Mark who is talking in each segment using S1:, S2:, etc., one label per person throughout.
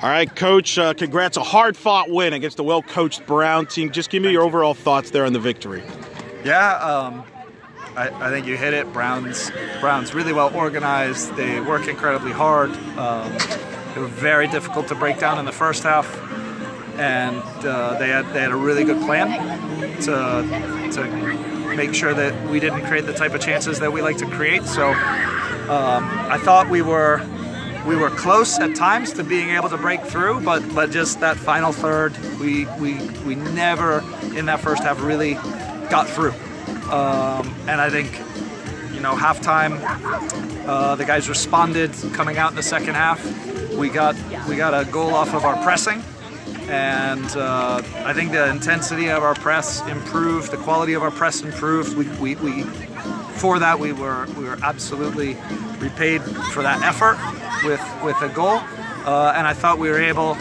S1: All right, Coach, congrats. A hard-fought win against a well-coached Brown team. Just give me your overall thoughts there on the victory.
S2: Yeah, I think you hit it. Brown's really well organized. They work incredibly hard. They were very difficult to break down in the first half, and they had a really good plan to make sure that we didn't create the type of chances that we like to create. So I thought we were close at times to being able to break through, but just that final third, we never in that first half really got through. And I think, you know, halftime, the guys responded coming out in the second half. We got a goal off of our pressing, and I think the intensity of our press improved, the quality of our press improved. For that we were absolutely repaid for that effort with a goal, and I thought we were able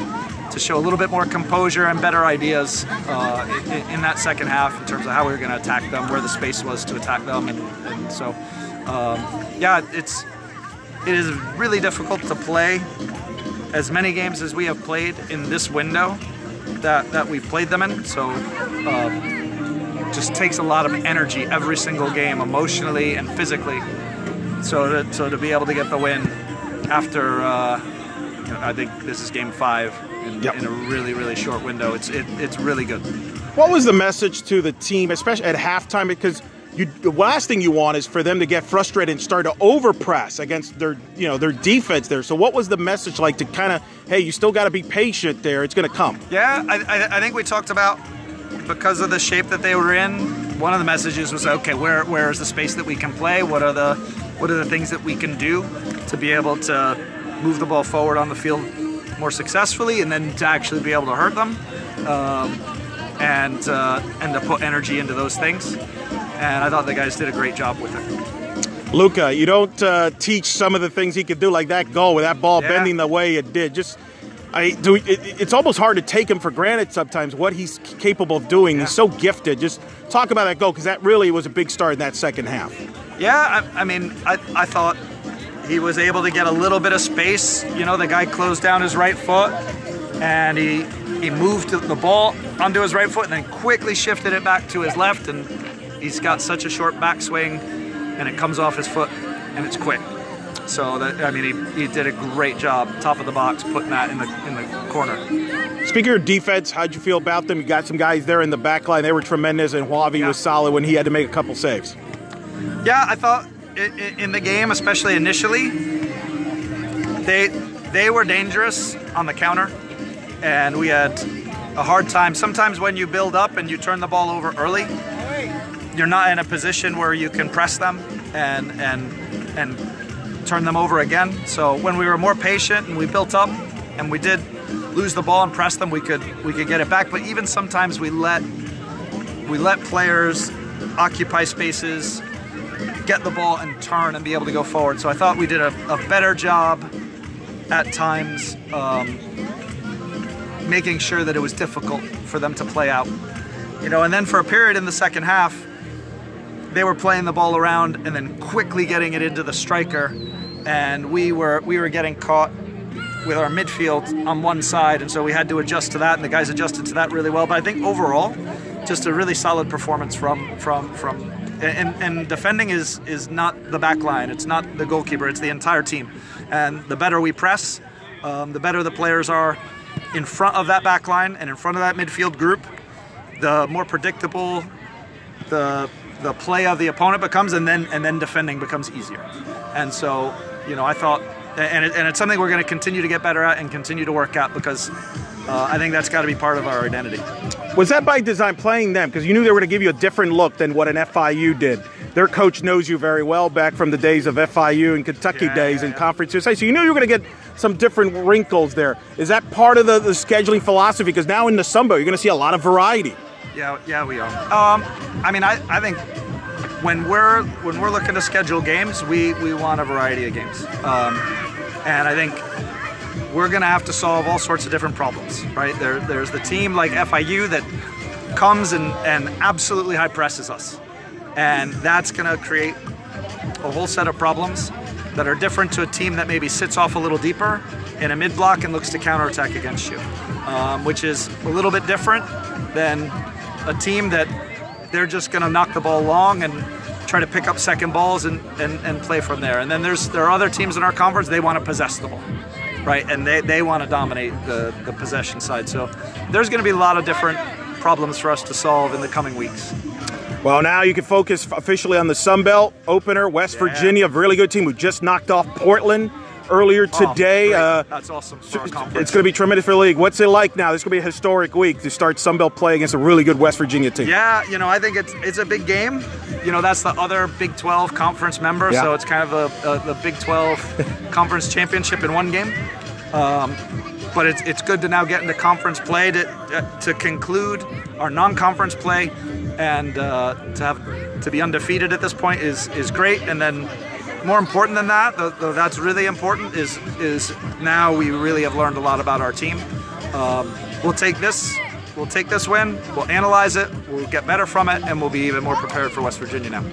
S2: to show a little bit more composure and better ideas in that second half in terms of how we were going to attack them, where the space was to attack them, and so yeah, it is really difficult to play as many games as we have played in this window that we've played them in. So just takes a lot of energy every single game, emotionally and physically. So to be able to get the win after, you know, I think this is game 5 in a really short window. It's really good.
S1: What was the message to the team, especially at halftime? Because the last thing you want is for them to get frustrated and start to overpress against their defense there. So what was the message like to kind of, hey, you still got to be patient there. It's going to come.
S2: Yeah, I think we talked about, because of the shape that they were in, one of the messages was, okay, where is the space that we can play? What are the things that we can do to be able to move the ball forward on the field more successfully, and then to actually be able to hurt them, and to put energy into those things. And I thought the guys did a great job with it.
S1: Luka, you don't teach some of the things he could do, like that goal with that ball bending the way it did. It's almost hard to take him for granted sometimes what he's capable of doing. He's so gifted. Just talk about that goal, because that really was a big start in that second half.
S2: Yeah, I mean, I thought he was able to get a little bit of space. You know, the guy closed down his right foot, and he moved the ball onto his right foot and then quickly shifted it back to his left, and he's got such a short backswing, and it comes off his foot, and it's quick. So I mean, he did a great job, top of the box, putting that in the corner.
S1: Speaking of defense, how'd you feel about them? You got some guys there in the back line. They were tremendous, and Huavi was solid when he had to make a couple saves.
S2: Yeah, I thought in the game, especially initially, they were dangerous on the counter, and we had a hard time. Sometimes when you build up and you turn the ball over early, you're not in a position where you can press them and turn them over again. So when we were more patient and we built up and we did lose the ball and press them, we could get it back. But even sometimes we let players occupy spaces, get the ball and turn and be able to go forward. So I thought we did a better job at times making sure that it was difficult for them to play out. You know, and then for a period in the second half, they were playing the ball around and then quickly getting it into the striker, and we were getting caught with our midfield on one side, and so we had to adjust to that, and the guys adjusted to that really well. But I think overall, just a really solid performance from and defending is not the back line, it's not the goalkeeper, it's the entire team. And the better we press, the better the players are in front of that back line and in front of that midfield group, the more predictable the play of the opponent becomes, and then defending becomes easier. And so, you know, I thought, and it's something we're going to continue to get better at and continue to work at, because I think that's got to be part of our identity.
S1: Was that by design, playing them? Because you knew they were going to give you a different look than what an FIU did. Their coach knows you very well back from the days of FIU and Kentucky days and Conference USA. So you knew you were going to get some different wrinkles there. Is that part of the scheduling philosophy? Because now in the Sunbelt, you're going to see a lot of variety.
S2: Yeah, we are. I mean, I think when we're looking to schedule games, we want a variety of games, and I think we're going to have to solve all sorts of different problems. Right? There's the team like FIU that comes and absolutely high presses us, and that's going to create a whole set of problems that are different to a team that maybe sits off a little deeper in a mid-block and looks to counterattack against you, which is a little bit different than a team that they're just going to knock the ball long and try to pick up second balls and play from there. And then there are other teams in our conference, they want to possess the ball, right? And they want to dominate the possession side. So there's going to be a lot of different problems for us to solve in the coming weeks.
S1: Well, now you can focus officially on the Sun Belt opener. West Virginia, a really good team who just knocked off Portland earlier today.
S2: That's awesome for our conference.
S1: It's going to be tremendous for the league. What's it like now? This is going to be a historic week to start Sun Belt play against a really good West Virginia team.
S2: Yeah, I think it's a big game. That's the other Big 12 conference member, so it's kind of the Big 12 conference championship in one game. But it's good to now get into conference play to conclude our non-conference play, and to be undefeated at this point is great. And then more important than that, though that's really important, is now we really have learned a lot about our team. We'll take this win, we'll analyze it, we'll get better from it, and we'll be even more prepared for West Virginia now.